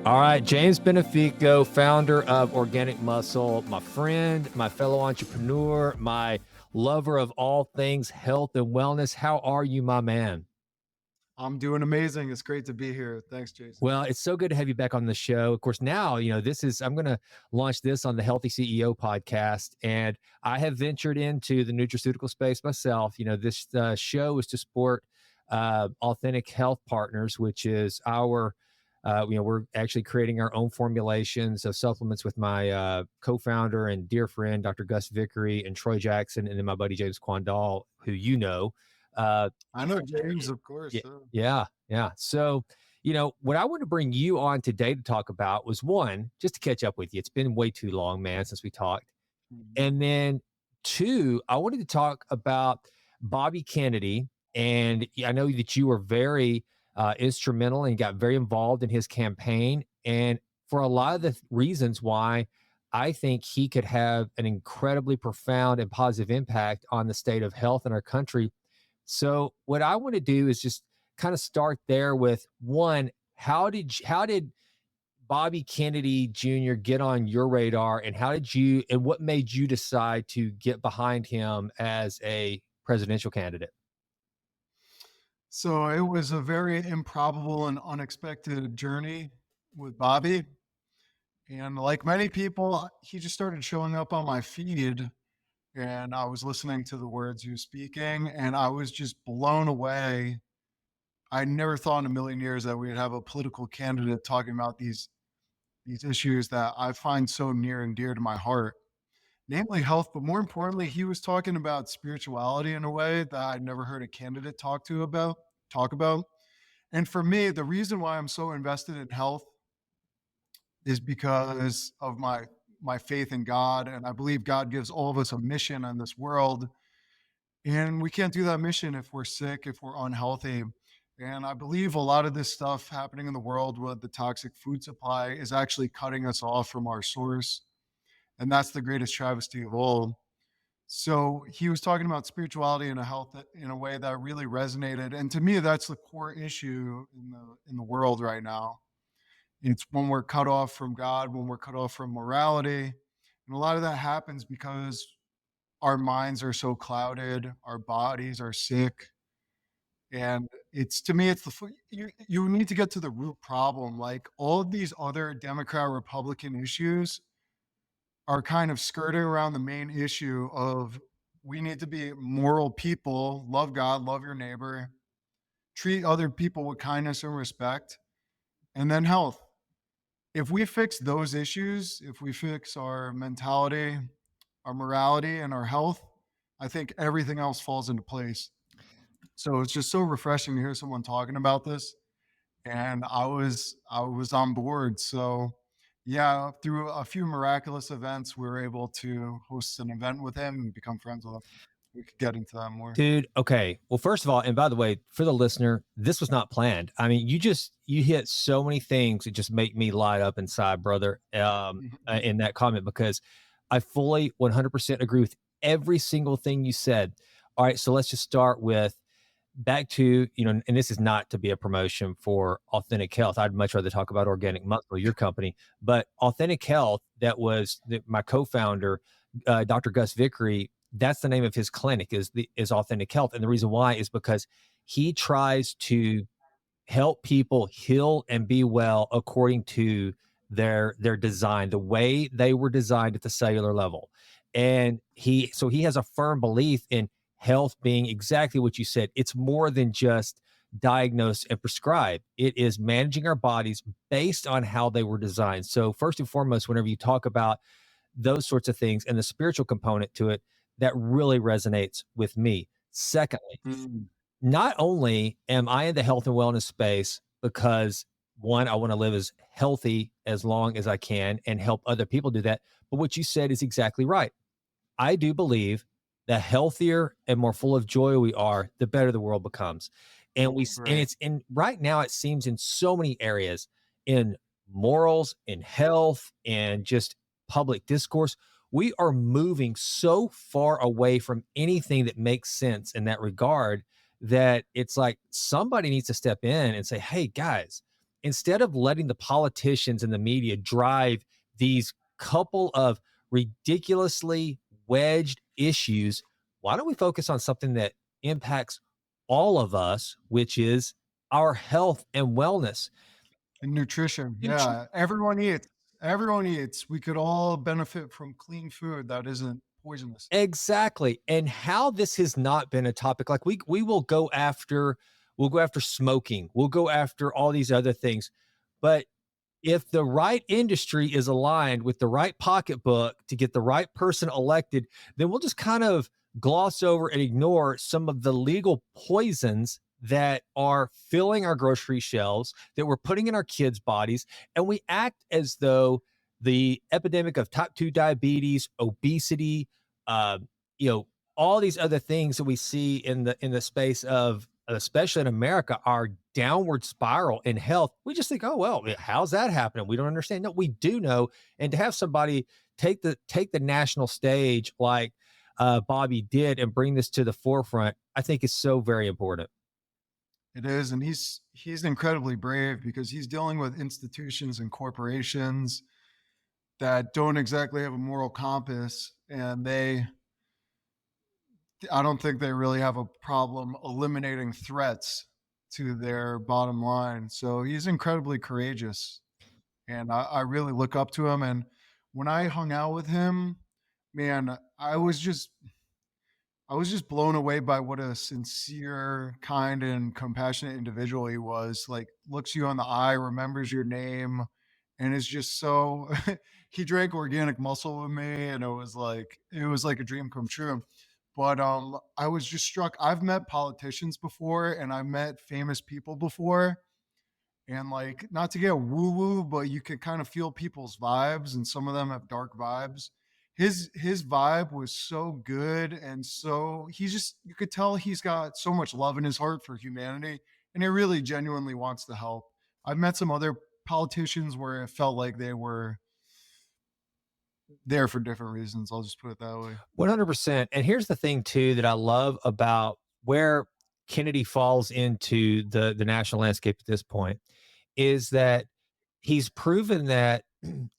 All right, James Benefico, founder of Organic Muscle, my friend, my fellow entrepreneur, my lover of all things health and wellness. How are you, my man? I'm doing amazing. It's great to be here. Thanks, Jason. Well, it's so good to have you back on the show. Of course, now, I'm going to launch this on the Healthy CEO podcast. And I have ventured into the nutraceutical space myself. This show is to support Authentic Health Partners, which is we're actually creating our own formulations of supplements with my co-founder and dear friend, Dr. Gus Vickery and Troy Jackson, and then my buddy, James Quandall, who you know. Uh, I know James, of course. yeah, yeah. So, what I want to bring you on today to talk about was one, just to catch up with you. It's been way too long, man, since we talked. Mhm. And then two, I wanted to talk about Bobby Kennedy. And I know that you were very instrumental and got very involved in his campaign. And for a lot of the reasons why I think he could have an incredibly profound and positive impact on the state of health in our country. So what I want to do is just kind of start there with one, how did Bobby Kennedy Jr. get on your radar, and what made you decide to get behind him as a presidential candidate? So it was a very improbable and unexpected journey with Bobby. And like many people, he just started showing up on my feed. And I was listening to the words he was speaking, and I was just blown away. I never thought in a million years that we'd have a political candidate talking about these issues that I find so near and dear to my heart, namely health, but more importantly, he was talking about spirituality in a way that I'd never heard a candidate talk about. And for me, the reason why I'm so invested in health is because of my faith in God, and I believe God gives all of us a mission on this world, and we can't do that mission if we're sick, if we're unhealthy. And I believe a lot of this stuff happening in the world with the toxic food supply is actually cutting us off from our source, and that's the greatest travesty of all. So he was talking about spirituality and a health in a way that really resonated. And to me, that's the core issue in the world right now. It's when we're cut off from God, when we're cut off from morality. And a lot of that happens because our minds are so clouded, our bodies are sick. And it's to me, it's you need to get to the root problem. Like all of these other Democrat Republican issues are kind of skirting around the main issue of we need to be moral people, love God, love your neighbor, treat other people with kindness and respect, and then health. If we fix those issues, if we fix our mentality, our morality, and our health, I think everything else falls into place. So it's just so refreshing to hear someone talking about this, and I was on board. So yeah, through a few miraculous events, we were able to host an event with him and become friends with him. We could get into that more. Dude, okay. Well, first of all, and by the way, for the listener, this was not planned. I mean, you hit so many things that just make me light up inside, brother, Mhm. in that comment, because I fully 100% agree with every single thing you said. All right, so let's just start with back to, and this is not to be a promotion for Authentic Health. I'd much rather talk about Organic Muscle, your company, but Authentic Health, my co-founder, Dr. Gus Vickery, that's the name of his clinic, is Authentic Health. And the reason why is because he tries to help people heal and be well according to their design, the way they were designed at the cellular level. And he has a firm belief in health being exactly what you said. It's more than just diagnose and prescribe. It is managing our bodies based on how they were designed. So first and foremost, whenever you talk about those sorts of things and the spiritual component to it, that really resonates with me. Secondly, Mm, not only am I in the health and wellness space because one, I want to live as healthy as long as I can and help other people do that. But what you said is exactly right. I do believe the healthier and more full of joy we are, the better the world becomes. And right. it's in right now, it seems in so many areas, in morals, in health, and just public discourse, we are moving so far away from anything that makes sense in that regard that it's like somebody needs to step in and say, hey, guys, instead of letting the politicians and the media drive these couple of ridiculously wedged issues, why don't we focus on something that impacts all of us, which is our health and wellness? And nutrition. Nutri- Yeah. Everyone eats. Everyone eats. We could all benefit from clean food that isn't poisonous. Exactly. And how this has not been a topic, like we will go after, we'll go after smoking, we'll go after all these other things. But if the right industry is aligned with the right pocketbook to get the right person elected, then we'll just kind of gloss over and ignore some of the legal poisons that are filling our grocery shelves, that we're putting in our kids' bodies. And we act as though the epidemic of type 2 diabetes, obesity, uh, you know, all these other things that we see in the space of, especially in America, our downward spiral in health. We just think, oh well, how's that happening? We don't understand. No, we do know. And to have somebody take the national stage like Bobby did and bring this to the forefront, I think is so very important. It is, and he's incredibly brave because he's dealing with institutions and corporations that don't exactly have a moral compass, and they I don't think they really have a problem eliminating threats to their bottom line. So he's incredibly courageous, and I really look up to him. And when I hung out with him, man, I was just blown away by what a sincere, kind, and compassionate individual he was. Like, looks you on the eye, remembers your name, and is just so. He drank organic muscle with me, and it was like a dream come true. But I was just struck. I've met politicians before, and I've met famous people before, and like not to get woo woo, but you can kind of feel people's vibes, and some of them have dark vibes. His vibe was so good, and so he's just you could tell he's got so much love in his heart for humanity, and he really genuinely wants to help. I've met some other politicians where it felt like they were there for different reasons. I'll just put it that way. 100%. And here's the thing too that I love about where Kennedy falls into the national landscape at this point is that he's proven that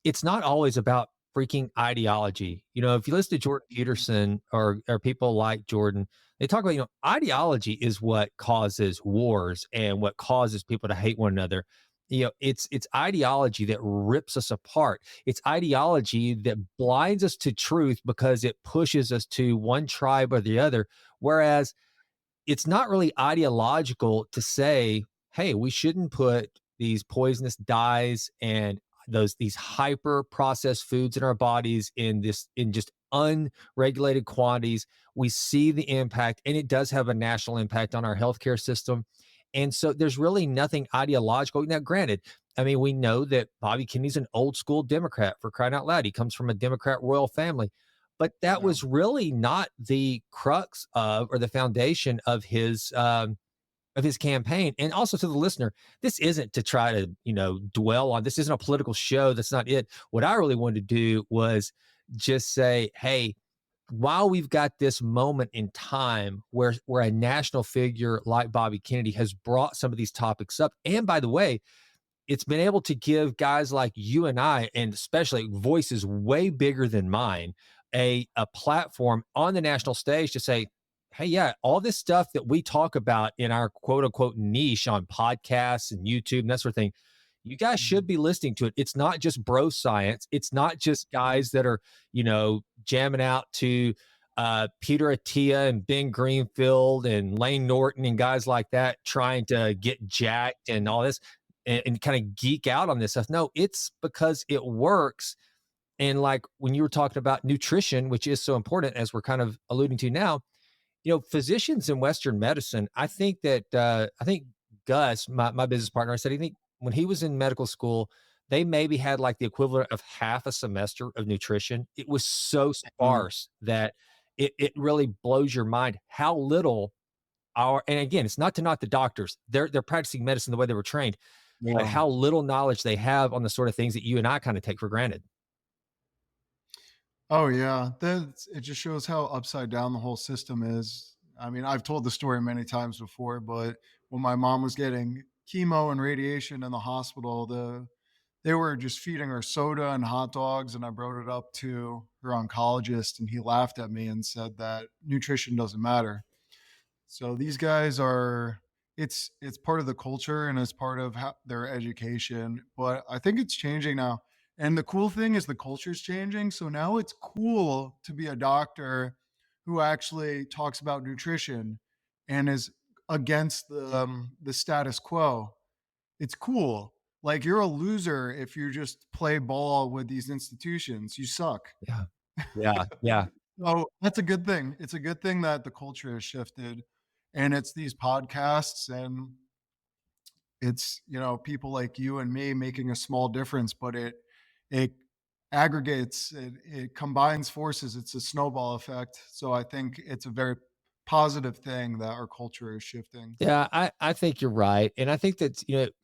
it's not always about freaking ideology. You know, if you listen to Jordan Mhm. Peterson or people like Jordan, they talk about, you know, ideology is what causes wars and what causes people to hate one another. You know, it's ideology that rips us apart. It's ideology that blinds us to truth because it pushes us to one tribe or the other. Whereas it's not really ideological to say, hey, we shouldn't put these poisonous dyes and these hyper processed foods in our bodies in just unregulated quantities. We see the impact, and it does have a national impact on our healthcare system. And so there's really nothing ideological. Now, granted, I mean, we know that Bobby Kennedy's an old school Democrat, for crying out loud. He comes from a Democrat royal family, but that Yeah. was really not the crux of or the foundation of his campaign. And also to the listener, this isn't to try to, you know, dwell on, this isn't a political show. That's not it. What I really wanted to do was just say, hey, while we've got this moment in time where a national figure like Bobby Kennedy has brought some of these topics up, and by the way, it's been able to give guys like you and I, and especially voices way bigger than mine, a platform on the national stage to say, hey, yeah, all this stuff that we talk about in our quote unquote niche on podcasts and YouTube and that sort of thing, you guys should Mhm. be listening to it. It's not just bro science. It's not just guys that are, you know, jamming out to Peter Attia and Ben Greenfield and Lane Norton and guys like that trying to get jacked and all this and kind of geek out on this stuff. No, it's because it works. And like when you were talking about nutrition, which is so important, as we're kind of alluding to now, you know, physicians in Western medicine, I think Gus, my business partner, I said, I think when he was in medical school, they maybe had like the equivalent of half a semester of nutrition. It was so Wow. sparse that it really blows your mind how little our, and again, it's not to knock the doctors. They're practicing medicine the way they were trained, but Yeah. how little knowledge they have on the sort of things that you and I kind of take for granted. Oh yeah, that's it just shows how upside down the whole system is. I mean, I've told the story many times before, but when my mom was getting chemo and radiation in the hospital, they were just feeding her soda and hot dogs, and I brought it up to her oncologist, and he laughed at me and said that nutrition doesn't matter. So these guys are it's part of the culture and it's part of how, their education, but I think it's changing now. And the cool thing is the culture's changing. So now it's cool to be a doctor who actually talks about nutrition and is against the status quo. It's cool. Like you're a loser if you just play ball with these institutions. You suck. Yeah. Yeah. Yeah. So that's a good thing. It's a good thing that the culture has shifted and it's these podcasts and it's, people like you and me making a small difference, but it aggregates, it combines forces. It's a snowball effect. So I think it's a very positive thing that our culture is shifting. Yeah, I think you're right, and I think that,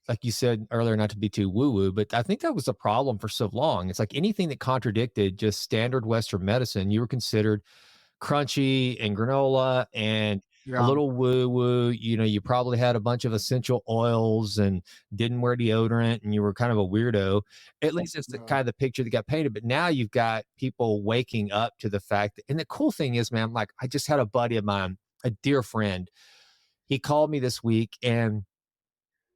like you said earlier, not to be too woo-woo, but I think that was a problem for so long. It's like anything that contradicted just standard Western medicine, you were considered crunchy and granola and a Yeah. little woo-woo. You probably had a bunch of essential oils and didn't wear deodorant, and you were kind of a weirdo. At least it's the Yeah. kind of the picture that got painted. But now you've got people waking up to the fact that, and the cool thing is, man, like I just had a buddy of mine, a dear friend. He called me this week and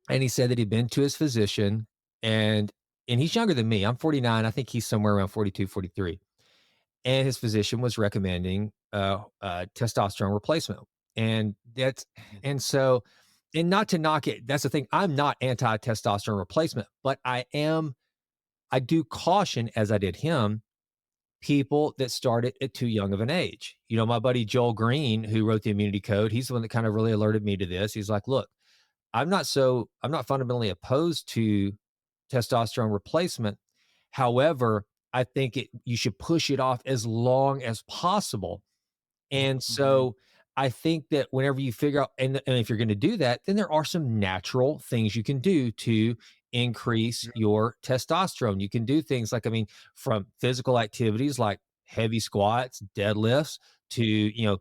he said that he'd been to his physician and he's younger than me. I'm 49. I think he's somewhere around 42, 43. And his physician was recommending testosterone replacement. And that's and so and not to knock it, that's the thing. I'm not anti-testosterone replacement, but I do caution, as I did him, people that started at too young of an age. My buddy Joel Green, who wrote the immunity code, he's the one that kind of really alerted me to this. He's like, look, I'm not fundamentally opposed to testosterone replacement. However, I think you should push it off as long as possible. And Mhm. so I think that whenever you figure out, and if you're going to do that, then there are some natural things you can do to increase Yeah. your testosterone. You can do things like, I mean, from physical activities like heavy squats, deadlifts, to,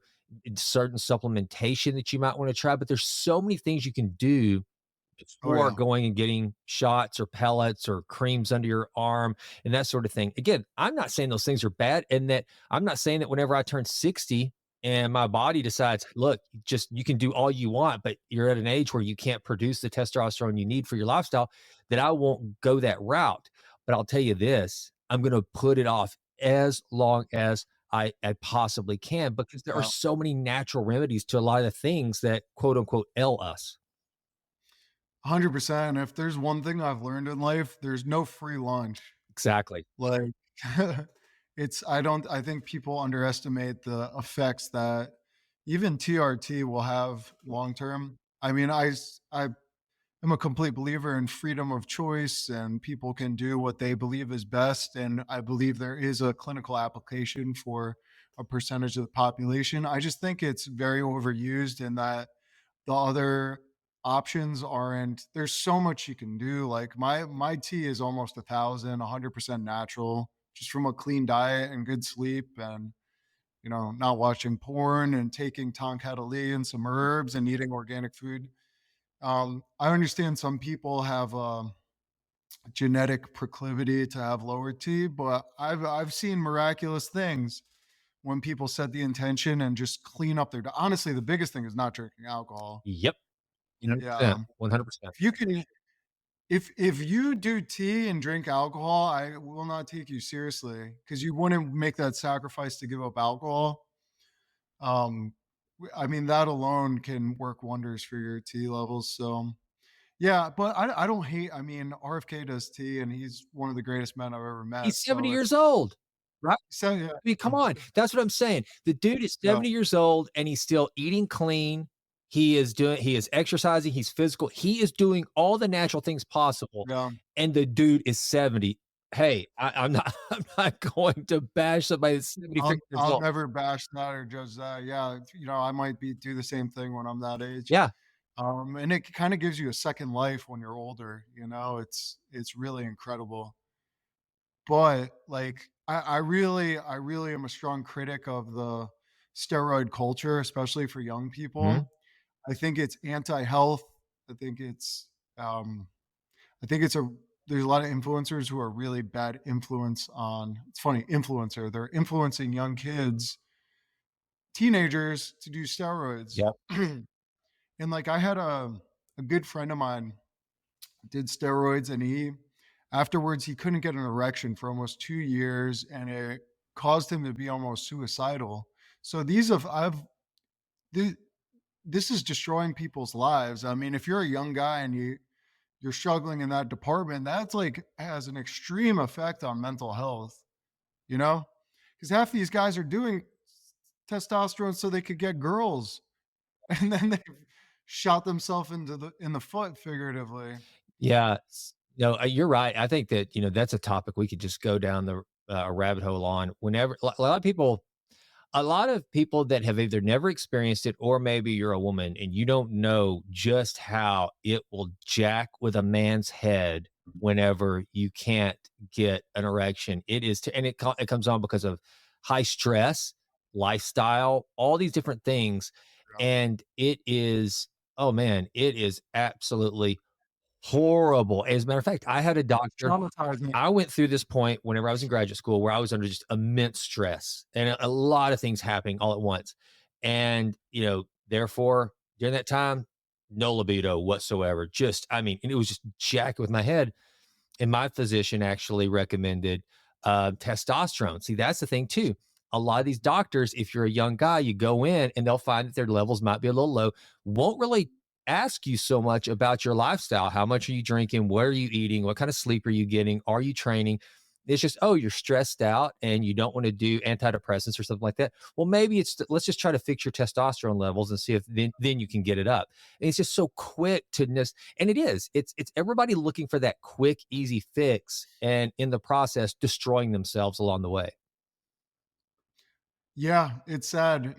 certain supplementation that you might want to try. But there's so many things you can do Oh before yeah. going and getting shots or pellets or creams under your arm and that sort of thing. Again, I'm not saying those things are bad, and that I'm not saying that whenever I turn 60 and my body decides, look, just you can do all you want, but you're at an age where you can't produce the testosterone you need for your lifestyle, that I won't go that route. But I'll tell you this, I'm going to put it off as long as I possibly can, because there are Yeah. so many natural remedies to a lot of the things that quote unquote ail us. 100%. If there's one thing I've learned in life, there's no free lunch. Exactly. Like, I think people underestimate the effects that even TRT will have long term. I mean, I am a complete believer in freedom of choice and people can do what they believe is best. And I believe there is a clinical application for a percentage of the population. I just think it's very overused in that the other options aren't there's so much you can do. Like my tea is almost 1,100% natural, just from a clean diet and good sleep and not watching porn and taking Tonkat and some herbs and eating organic food. I understand some people have a genetic proclivity to have lower T, but I've seen miraculous things when people set the intention and just clean up their honestly, the biggest thing is not drinking alcohol. Yep. Yeah. 100%, 100%. If you can if you do tea and drink alcohol, I will not take you seriously because you wouldn't make that sacrifice to give up alcohol. Um, I mean, that alone can work wonders for your tea levels. So, yeah, but I don't hate. I mean, RFK does tea, and he's one of the greatest men I've ever met. He's 70 So years it's old, right? so yeah, I mean, come on. That's what I'm saying. The dude is yeah, 70 years old and he's still eating clean. He is exercising, he's physical. He is doing all the natural things possible. yeah. And the dude is 70. Hey, I'm not I'm not going to bash somebody that's 70 years I'll old. never bash that or judge that. Yeah, I might be do the same thing when I'm that age. Yeah. And it kind of gives you a second life when you're older. It's really incredible. But like, I really am a strong critic of the steroid culture, especially for young Mhm. people. I think it's anti-health. I think it's Um, I think there's a lot of influencers who are really bad influence on. It's funny, influencer. They're influencing young kids, teenagers, to do steroids. Yep. And like I had a good friend of mine did steroids, and he afterwards he couldn't get an erection for almost 2 years, and it caused him to be almost suicidal. So these have I've th- this is destroying people's lives. I mean, if you're a young guy and you're struggling in that department, that's like has an extreme effect on mental health, you know? Because half these guys are doing testosterone so they could get girls, and then they shot themselves in the foot figuratively. Yeah. No, you're right. I think that, that's a topic we could just go down the a rabbit hole on whenever a lot of people that have either never experienced it, or maybe you're a woman and you don't know just how it will jack with a man's head whenever you can't get an erection. It is, and it comes on because of high stress, lifestyle, all these different things. Yeah. And it is, oh man, it is absolutely horrible. As a matter of fact, I had a doctor. Traumatizing. I went through this point whenever I was in graduate school where I was under just immense stress and a lot of things happening all at once. And, therefore, during that time, no libido whatsoever. Just, I mean, and it was just jacking with my head. And my physician actually recommended testosterone. See, that's the thing too. A lot of these doctors, if you're a young guy, you go in and they'll find that their levels might be a little low, won't really ask you so much about your lifestyle. How much are you drinking? What are you eating? What kind of sleep are you getting? Are you training? It's just, oh, you're stressed out and you don't want to do antidepressants or something like that. Well, maybe let's just try to fix your testosterone levels and see if then you can get it up. And it's just so quick to and it is. It's everybody looking for that quick, easy fix, and in the process, destroying themselves along the way. Yeah, it's sad.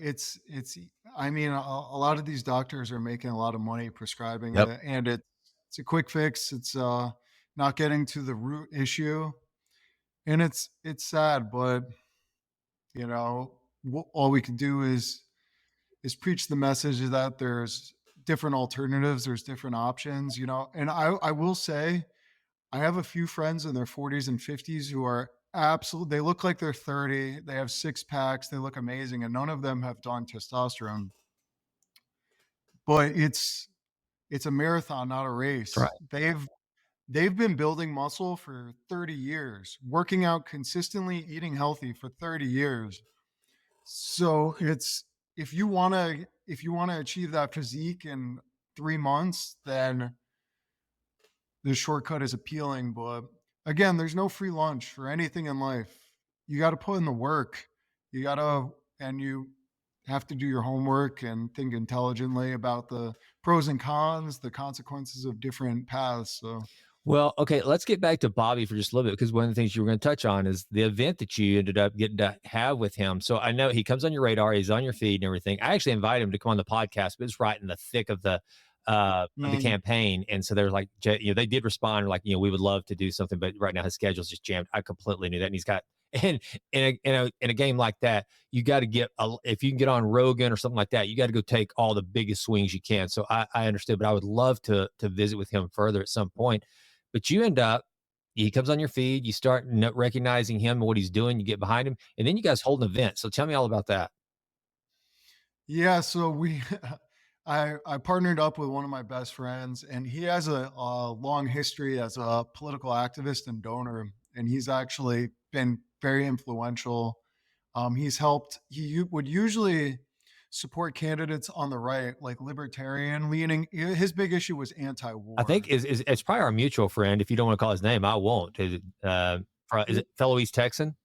I mean, a lot of these doctors are making a lot of money prescribing Yep. it, and it's a quick fix. It's not getting to the root issue, and it's sad, but all we can do is preach the message that there's different alternatives, there's different options, And I will say I have a few friends in their 40s and 50s who are they look like they're 30. They have six packs. They look amazing. And none of them have done testosterone. But it's a marathon, not a That's right. race. They've been building muscle for 30 years, working out consistently, eating healthy for 30 years. So it's if you wanna achieve that physique in 3 months, then the shortcut is appealing, but again, there's no free lunch for anything in life. You got to put in the work. You have to do your homework and think intelligently about the pros and cons, the consequences of different paths. So, Well, okay, let's get back to Bobby for just a little bit because one of the things you were going to touch on is the event that you ended up getting to have with him. So I know he comes on your radar, he's on your feed and everything. I actually invited him to come on the podcast, but it's right in the thick of the mm, campaign. And so they're like, they did respond like, we would love to do something, but right now his schedule's just jammed. I completely knew that. And he's got and in a game like that, you got to if you can get on Rogan or something like that, you got to go take all the biggest swings you can. So I understood, but I would love to visit with him further at some point. But you end up, he comes on your feed, you start recognizing him and what he's doing, you get behind him, and then you guys hold an event. So tell me all about that. yeah, so I partnered up with one of my best friends, and he has a long history as a political activist and donor, and he's actually been very influential. He's helped. Would usually support candidates on the right, like libertarian leaning. His big issue was I think anti-war. is it's probably our mutual friend. If you don't want to call his name, I won't. Is it fellow East Texan?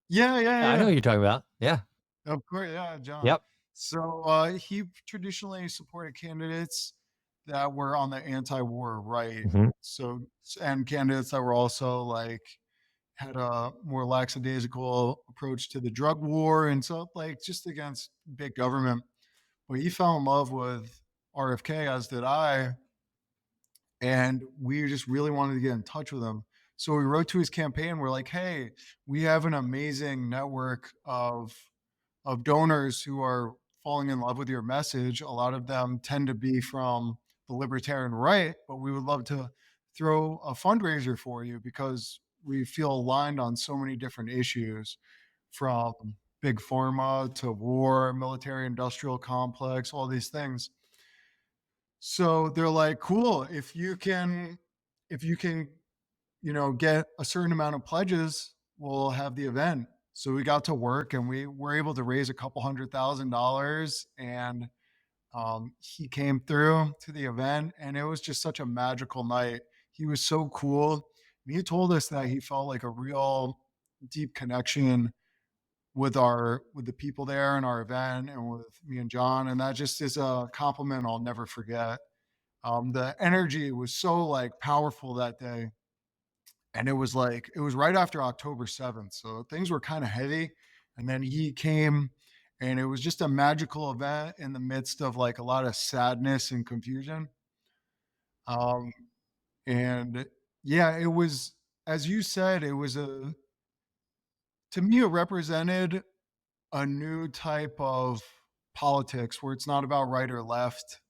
Yeah, yeah, Yeah, I know yeah. who you're talking about. Yeah. Of course, yeah, John. Yep. So he traditionally supported candidates that were on the anti-war right. Mhm. So and candidates that were also like had a more lackadaisical approach to the drug war and so like just against big government. But he fell in love with RFK, as did I, and we just really wanted to get in touch with him. So we wrote to his campaign. We're like, "Hey, we have an amazing network of donors who are falling in love with your message. A lot of them tend to be from the libertarian right, but we would love to throw a fundraiser for you because we feel aligned on so many different issues, from big pharma to war, military industrial complex, all these things. So they're like, cool, if you can, get a certain amount of pledges, we'll have the event. So we got to work and we were able to raise a couple $100,000, and he came through to the event, and it was just such a magical night. He was so cool. And he told us that he felt like a real deep connection with the people there in our event and with me and John. And that just is a compliment I'll never forget. The energy was so like powerful that day. And it was right after October 7th. So things were kind of heavy. And then he came, and it was just a magical event in the midst of like a lot of sadness and confusion. Um, and yeah, it was, as you said, to me, it represented a new type of politics where it's not about right or left.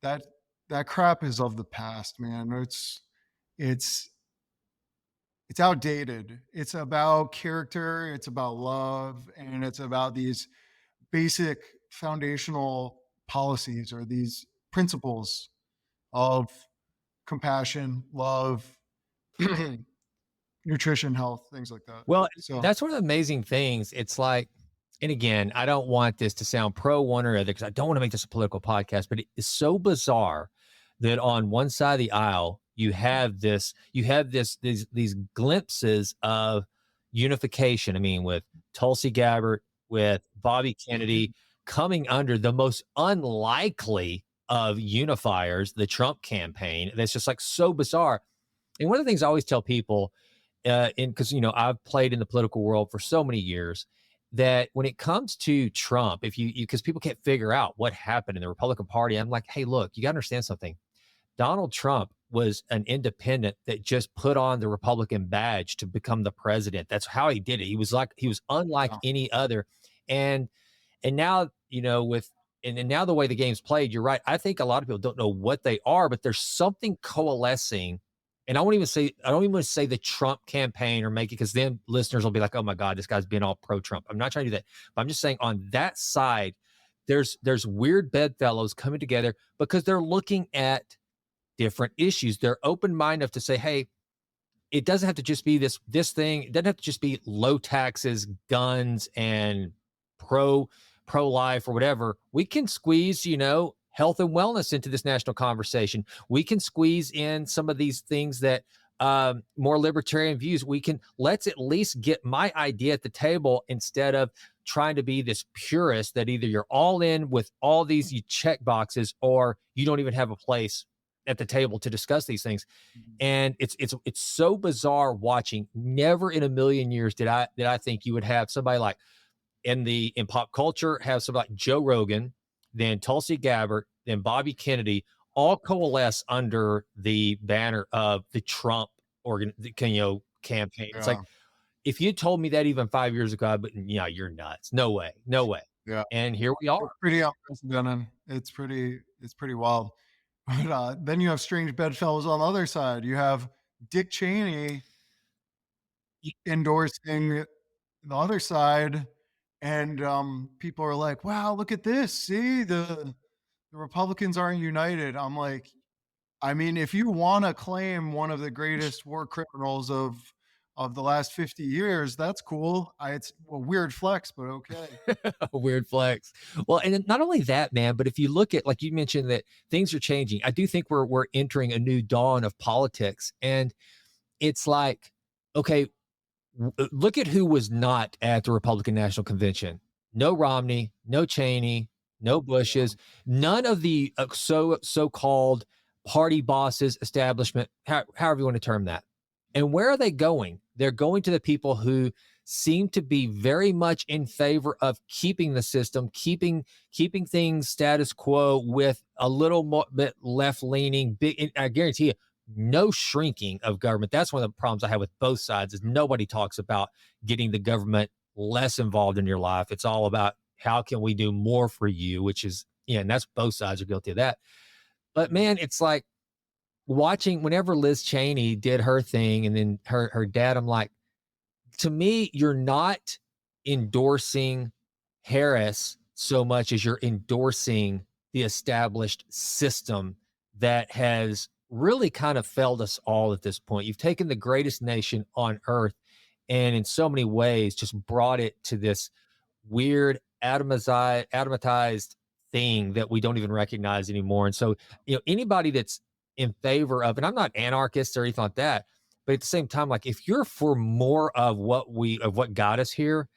That that crap is of the past, man. It's it's outdated. It's about character, it's about love, and it's about these basic foundational policies or these principles of compassion, love, nutrition, health, things like that. Well, So, that's one of the amazing things. It's like, and again, I don't want this to sound pro one or other because I don't want to make this a political podcast, but it is so bizarre that on one side of the aisle, these glimpses of unification. I mean, with Tulsi Gabbard, with Bobby Kennedy coming under the most unlikely of unifiers, the Trump campaign. That's just like so bizarre. And one of the things I always tell people, in because I've played in the political world for so many years, that when it comes to Trump, if you because people can't figure out what happened in the Republican Party, I'm like, hey, look, you got to understand something. Donald Trump was an independent that just put on the Republican badge to become the president. That's how he did it. He was unlike yeah. any other, and now and now the way the game's played, you're right. I think a lot of people don't know what they are, but there's something coalescing. And I don't even say the Trump campaign or make it, because then listeners will be like, oh my God, this guy's been all pro Trump. I'm not trying to do that. But I'm just saying on that side, there's weird bedfellows coming together because they're looking at different issues. They're open minded enough to say, hey, it doesn't have to just be this thing. It doesn't have to just be low taxes, guns, and pro life or whatever. We can squeeze, health and wellness into this national conversation. We can squeeze in some of these things that more libertarian views. Let's at least get my idea at the table instead of trying to be this purist that either you're all in with all these you check boxes or you don't even have a place at the table to discuss these things. And it's so bizarre watching. Never in a million years did I think you would have somebody like in pop culture, have somebody like Joe Rogan, then Tulsi Gabbard, then Bobby Kennedy, all coalesce under the banner of the Trump campaign. It's Yeah. like, if you told me that even 5 years ago, but yeah, you're nuts. No way, no way. Yeah. And here we are. It's pretty unprecedented. It's pretty wild. But then you have strange bedfellows on the other side. You have Dick Cheney endorsing the other side, and people are like, "Wow, look at this! See, the Republicans aren't united." I'm like, I mean, if you want to claim one of the greatest war criminals of the last 50 years, that's cool. It's a weird flex, but okay. A weird flex. Well, and not only that, man, but if you look at, like you mentioned, that things are changing. I do think we're entering a new dawn of politics, and it's like, okay, look at who was not at the Republican National Convention. No Romney, no Cheney, no Yeah. Bushes, none of the so-called party bosses, establishment, however you want to term that. And where are they going? They're going to the people who seem to be very much in favor of keeping the system, keeping things status quo with a little more bit left leaning. Big, I guarantee you, no shrinking of government. That's one of the problems I have with both sides. Is nobody talks about getting the government less involved in your life. It's all about how can we do more for you, which is, and that's both sides are guilty of that. But man, it's like watching whenever Liz Cheney did her thing and then her dad, I'm like, to me, you're not endorsing Harris so much as you're endorsing the established system that has really kind of failed us all at this point. You've taken the greatest nation on earth and in so many ways just brought it to this weird atomatized thing that we don't even recognize anymore. And so, anybody that's in favor of, and I'm not anarchist or anything like that, but at the same time, like if you're for more of what got us here,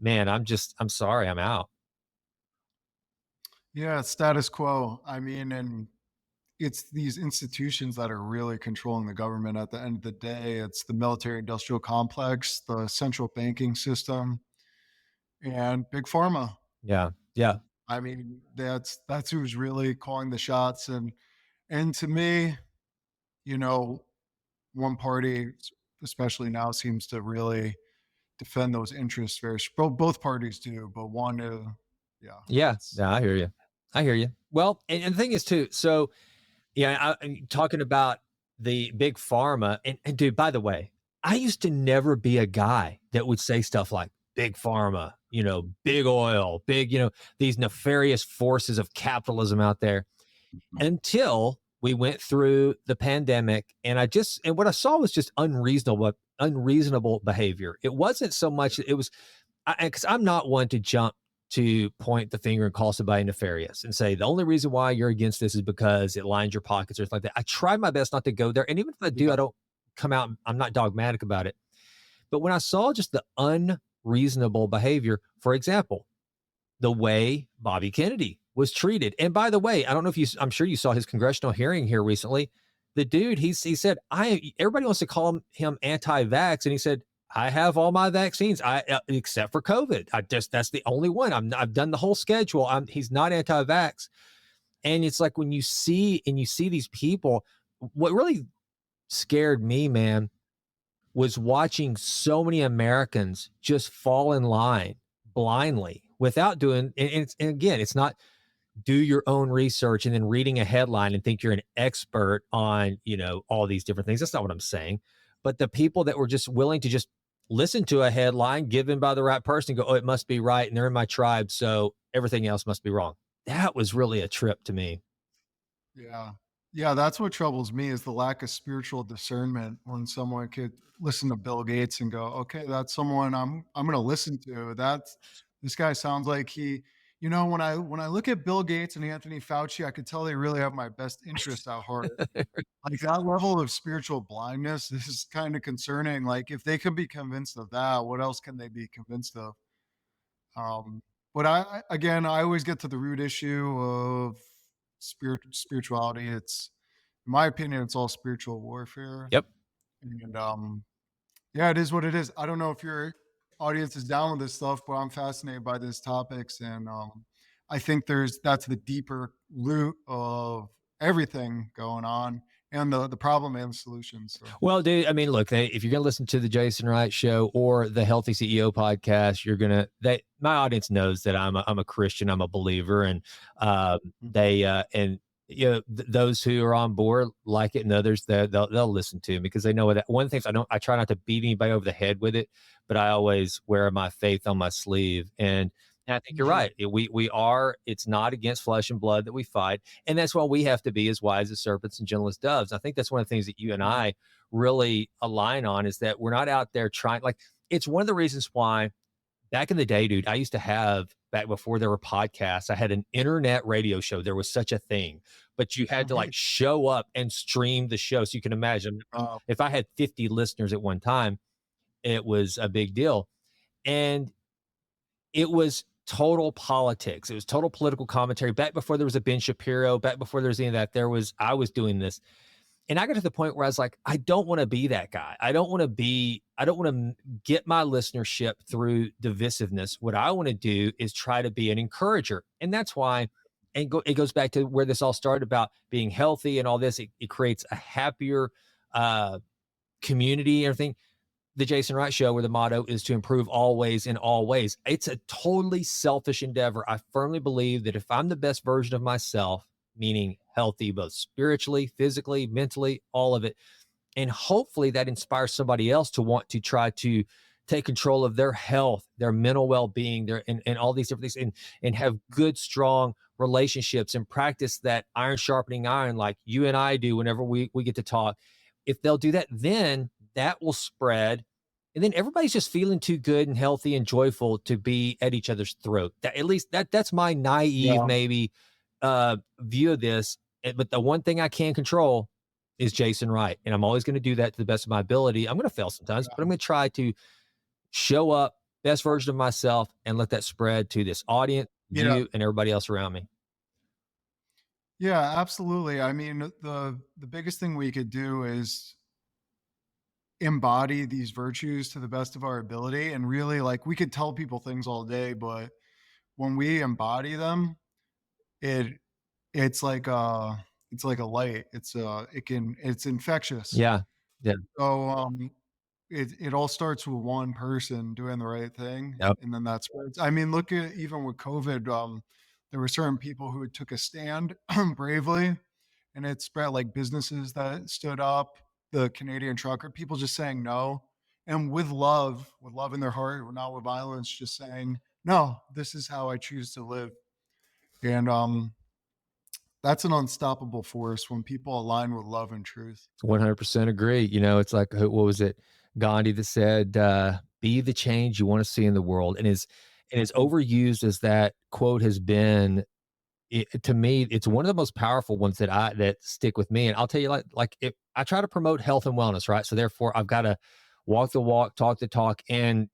man, I'm sorry, I'm out. Yeah, status quo. I mean, and it's these institutions that are really controlling the government at the end of the day. It's the military industrial complex, the central banking system, and big pharma. Yeah. Yeah. I mean, that's who's really calling the shots. And to me, you know, one party, especially now, seems to really defend those interests very. Both parties do, but one, yeah, Yeah. it's Yeah. I hear you. I hear you. Well, and the thing is too, so yeah, I'm talking about the big pharma. And dude, by the way, I used to never be a guy that would say stuff like big pharma, big oil, big, these nefarious forces of capitalism out there until we went through the pandemic. And what I saw was just unreasonable behavior. It wasn't so much, it was, because I'm not one to jump to point the finger and call somebody nefarious and say the only reason why you're against this is because it lines your pockets or something like that. I try my best not to go there, and even if I do, yeah, I don't come out. I'm not dogmatic about it. But when I saw just the unreasonable behavior, for example, the way Bobby Kennedy was treated, and by the way, I don't know if I'm sure you saw his congressional hearing here recently. The dude, he said, everybody wants to call him anti-vax, and he said, I have all my vaccines, except for COVID. That's the only one. I've done the whole schedule. He's not anti-vax, and it's like when you see these people. What really scared me, man, was watching so many Americans just fall in line blindly without doing. And again, it's not do your own research and then reading a headline and think you're an expert on, all these different things. That's not what I'm saying. But the people that were just willing to just listen to a headline given by the right person and go, oh, it must be right. And they're in my tribe. So everything else must be wrong. That was really a trip to me. yeah, yeah. That's what troubles me is the lack of spiritual discernment. When someone could listen to Bill Gates and go, "Okay, that's someone I'm going to listen to." That's this guy sounds like he. When I look at Bill Gates and Anthony Fauci, I could tell they really have my best interests at heart. Like that level of spiritual blindness is kind of concerning. Like if they can be convinced of that, what else can they be convinced of? Um, but again, I always get to the root issue of spirituality. It's, in my opinion, it's all spiritual warfare. Yep. And yeah, it is what it is. I don't know if your audience is down with this stuff, but I'm fascinated by these topics, and I think that's the deeper root of everything going on, and the problem and the solution. So Well, dude, I mean, look, if you're going to listen to the Jason Wright show or the Healthy CEO podcast, my audience knows that I'm a Christian, I'm a believer, and and those who are on board like it, and others they'll listen to me because they know that one of the things I try not to beat anybody over the head with it, but I always wear my faith on my sleeve. And I think you're yeah, right. It's not against flesh and blood that we fight. And that's why we have to be as wise as serpents and gentle as doves. I think that's one of the things that you and mhm, I really align on is that we're not out there trying, like, it's one of the reasons why back in the day, dude, I used to have, back before there were podcasts, I had an internet radio show. There was such a thing, but you had to mhm. like show up and stream the show. So you can imagine Uh, if I had 50 listeners at one time, it was a big deal. And it was total politics. It was total political commentary. Back before there was a Ben Shapiro, back before there was any of that, I was doing this. And I got to the point where I was like, I don't want to be that guy. I don't want to get my listenership through divisiveness. What I want to do is try to be an encourager. And that's why, it goes back to where this all started about being healthy and all this. It creates a happier uh, community and everything. The Jason Wright show, where the motto is to improve always in all ways. It's a totally selfish endeavor. I firmly believe that if I'm the best version of myself, meaning healthy, both spiritually, physically, mentally, all of it. And hopefully that inspires somebody else to want to try to take control of their health, their mental well-being, and all these different things, and have good, strong relationships and practice that iron sharpening iron like you and I do whenever we get to talk. If they'll do that, then that will spread. And then everybody's just feeling too good and healthy and joyful to be at each other's throat. That, at least that's my naive Yeah. maybe view of this. But the one thing I can control is Jason Wright. And I'm always going to do that to the best of my ability. I'm going to fail sometimes, but I'm going to try to show up, best version of myself, and let that spread to this audience, Yeah. you, and everybody else around me. Yeah, absolutely. I mean, the biggest thing we could do is embody these virtues to the best of our ability, and really, like, we could tell people things all day, but when we embody them, it it's like a light. It's infectious. Yeah. Yeah. So, it all starts with one person doing the right thing, Yep. and then that spreads. I mean, look at even with COVID, there were certain people who took a stand bravely, and it spread, like businesses that stood up, the Canadian trucker, people just saying no, and with love in their heart, not with violence, just saying, "No, this is how I choose to live." And, that's an unstoppable force when people align with love and truth. 100% agree. It's like, what was it? Gandhi that said, be the change you want to see in the world. And as overused as that quote has been, to me, it's one of the most powerful ones that stick with me. And I'll tell you, like if I try to promote health and wellness, right? So therefore I've got to walk the walk, talk the talk, and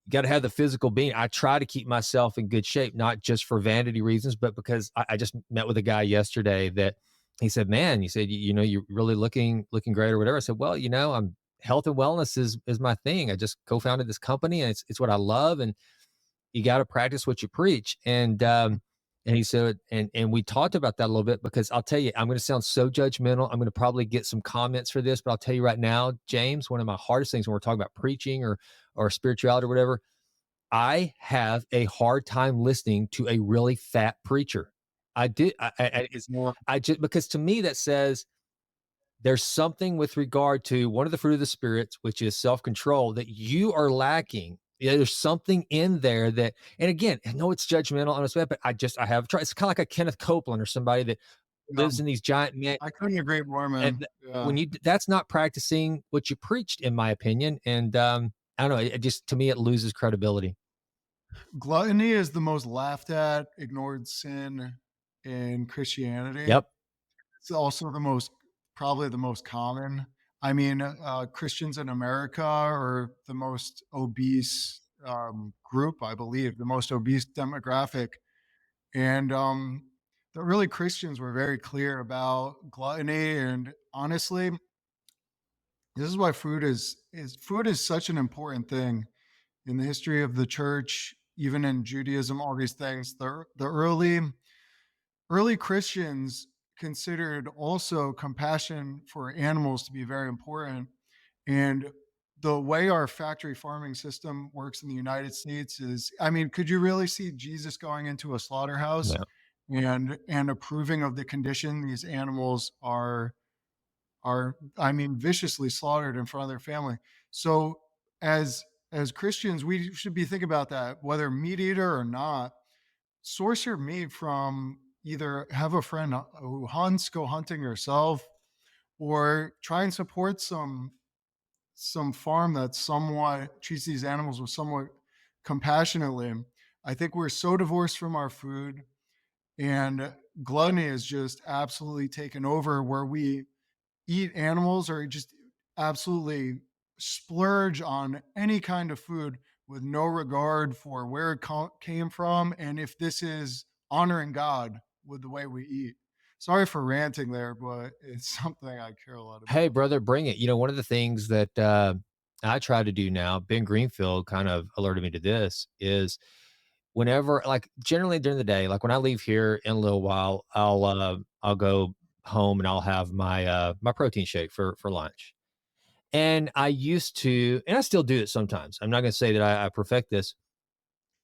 got to have the physical being. I try to keep myself in good shape, not just for vanity reasons, but because I just met with a guy yesterday that he said, "Man, you said you're really looking great or whatever." I said, "Well, I'm health and wellness is my thing. I just co-founded this company, and it's what I love, and you got to practice what you preach." And he said, and we talked about that a little bit because I'll tell you, I'm going to sound so judgmental. I'm going to probably get some comments for this, but I'll tell you right now, James, one of my hardest things when we're talking about preaching or spirituality or whatever, I have a hard time listening to a really fat preacher. I did. Yeah. I just because to me that says there's something with regard to one of the fruit of the spirits, which is self control, that you are lacking. Yeah, there's something in there that, and again, I know it's judgmental on its way, but I have tried. It's kind of like a Kenneth Copeland or somebody that lives in these giant man. I couldn't agree more, And man. Yeah. when that's not practicing what you preached, in my opinion. And I don't know. It just to me it loses credibility. Gluttony is the most laughed at, ignored sin in Christianity. Yep. It's also probably the most common. I mean, Christians in America are the most obese group, I believe, the most obese demographic. And the early Christians were very clear about gluttony. And honestly, this is why food is such an important thing in the history of the church, even in Judaism, all these things. The early Christians considered also compassion for animals to be very important. And the way our factory farming system works in the United States is, I mean, could you really see Jesus going into a slaughterhouse Yeah. and approving of the condition these animals are, I mean, viciously slaughtered in front of their family? So as as Christians, we should be thinking about that, whether meat eater or not. Source your meat from, either have a friend who hunts, go hunting yourself, or try and support some farm that somewhat treats these animals with somewhat compassionately. I think we're so divorced from our food, and gluttony is just absolutely taken over, where we eat animals or just absolutely splurge on any kind of food with no regard for where it came from, and if this is honoring God with the way we eat. Sorry for ranting there, but it's something I care a lot Hey, about. brother, bring it. One of the things that I try to do now, Ben Greenfield kind of alerted me to this, is whenever, like generally during the day, like when I leave here in a little while, I'll go home and I'll have my protein shake for lunch. And I used to, and I still do it sometimes. I'm not going to say that I perfect this,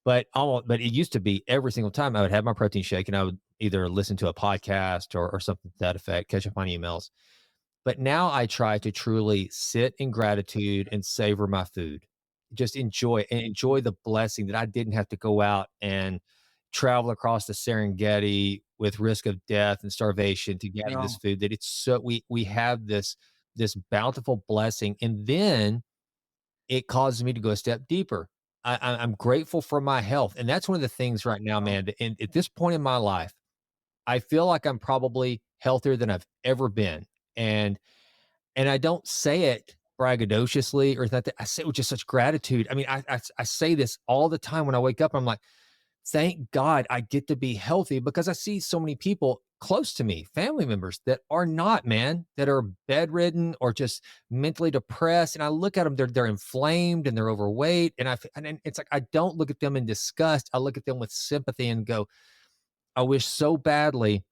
but it used to be every single time I would have my protein shake and I would either listen to a podcast or something to that effect, catch up on emails. But now I try to truly sit in gratitude and savor my food. Just enjoy the blessing that I didn't have to go out and travel across the Serengeti with risk of death and starvation to gather Yeah. this food. That it's so we have this bountiful blessing, and then it causes me to go a step deeper. I'm grateful for my health, and that's one of the things right now, Yeah. man. And at this point in my life, I feel like I'm probably healthier than I've ever been, and I don't say it braggadociously or that. I say it with just such gratitude. I mean, I say this all the time when I wake up. I'm like, thank God I get to be healthy because I see so many people close to me, family members that are not, man, that are bedridden or just mentally depressed. And I look at them, they're inflamed and they're overweight. And then it's like I don't look at them in disgust. I look at them with sympathy and go, I wish so badly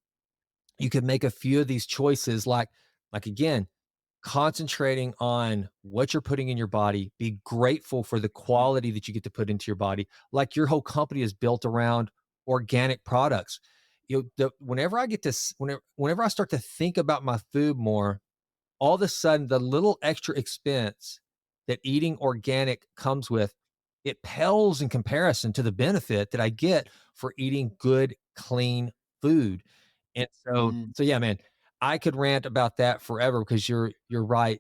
you could make a few of these choices like again, concentrating on what you're putting in your body, be grateful for the quality that you get to put into your body. Like your whole company is built around organic products. Whenever I get to whenever I start to think about my food more, all of a sudden the little extra expense that eating organic comes with, it pales in comparison to the benefit that I get for eating good, clean food. And Mm. so yeah, man, I could rant about that forever because you're right.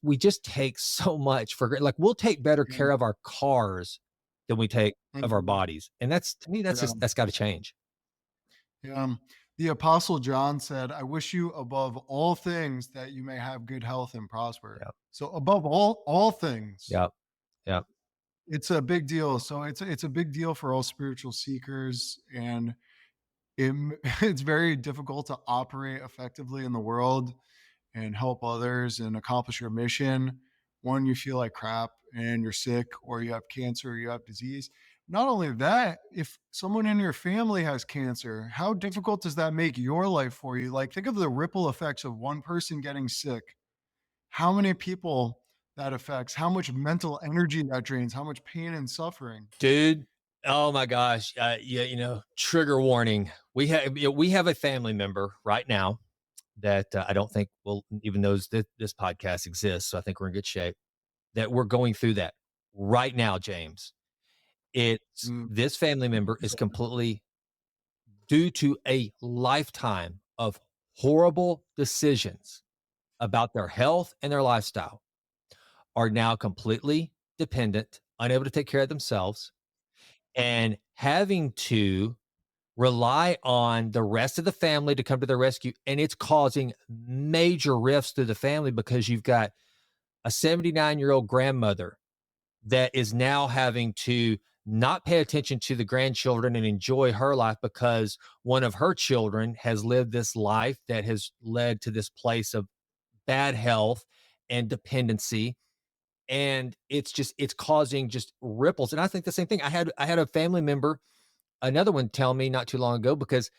We just take so much for like we'll take better Yeah. care of our cars than we take of our Mhm. bodies. And that's to me, Yeah. that's got to change. Yeah. The Apostle John said, I wish you above all things that you may have good health and prosper. Yeah. So above all things, Yeah. Yeah. it's a big deal. So it's a big deal for all spiritual seekers, and it's very difficult to operate effectively in the world and help others and accomplish your mission when you feel like crap and you're sick or you have cancer or you have disease. Not only that, if someone in your family has cancer, how difficult does that make your life for you? Like, think of the ripple effects of one person getting sick. How many people that affects, how much mental energy that drains, how much pain and suffering. Dude, oh my gosh, yeah, trigger warning. We have a family member right now that, I don't think will even knows that this podcast exists, so I think we're in good shape, that we're going through that right now, James. It's Mm, this family member is completely due to a lifetime of horrible decisions about their health and their lifestyle, are now completely dependent, unable to take care of themselves, and having to rely on the rest of the family to come to their rescue, and it's causing major rifts through the family because you've got a 79-year-old grandmother that is now having to not pay attention to the grandchildren and enjoy her life because one of her children has lived this life that has led to this place of bad health and dependency, and it's causing just ripples. And I think the same thing. I had a family member, another one, tell me not too long ago because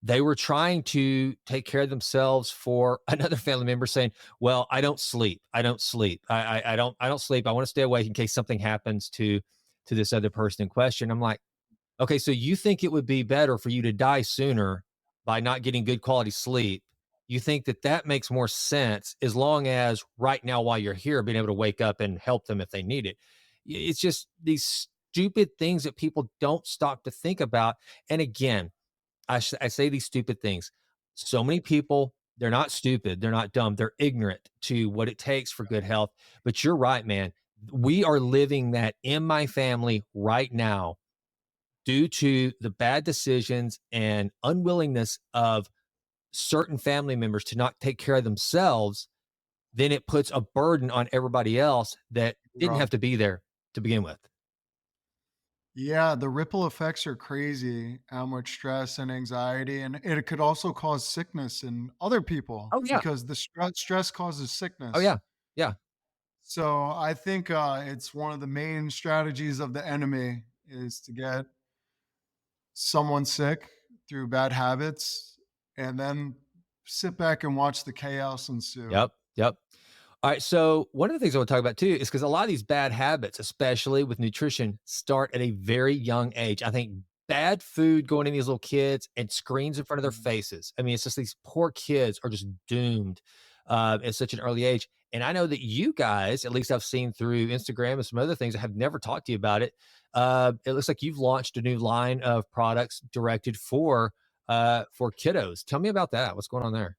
they were trying to take care of themselves for another family member saying, well, I don't sleep. I don't sleep. I don't sleep. I want to stay awake in case something happens to this other person in question. I'm like, okay, so you think it would be better for you to die sooner by not getting good quality sleep? You think that that makes more sense as long as right now, while you're here, being able to wake up and help them if they need it. It's just these stupid things that people don't stop to think about. And again, I say these stupid things. So many people, they're not stupid, they're not dumb, they're ignorant to what it takes for good health. But you're right, man. We are living that in my family right now due to the bad decisions and unwillingness of certain family members to not take care of themselves. Then it puts a burden on everybody else that didn't yeah. have to be there to begin with. Yeah, the ripple effects are crazy. How much stress and anxiety, and it could also cause sickness in other people Oh yeah. because the stress causes Oh sickness. yeah. Yeah. So I think it's one of the main strategies of the enemy is to get someone sick through bad habits, and then sit back and watch the chaos ensue. Yep. Yep. All right. So one of the things I want to talk about too is because a lot of these bad habits, especially with nutrition, start at a very young age. I think bad food going in these little kids and screens in front of their Mhm. faces. I mean, it's just these poor kids are just doomed at such an early age. And I know that you guys, at least I've seen through Instagram and some other things, I have never talked to you about it. It looks like you've launched a new line of products directed for kiddos. Tell me about that. What's going on there?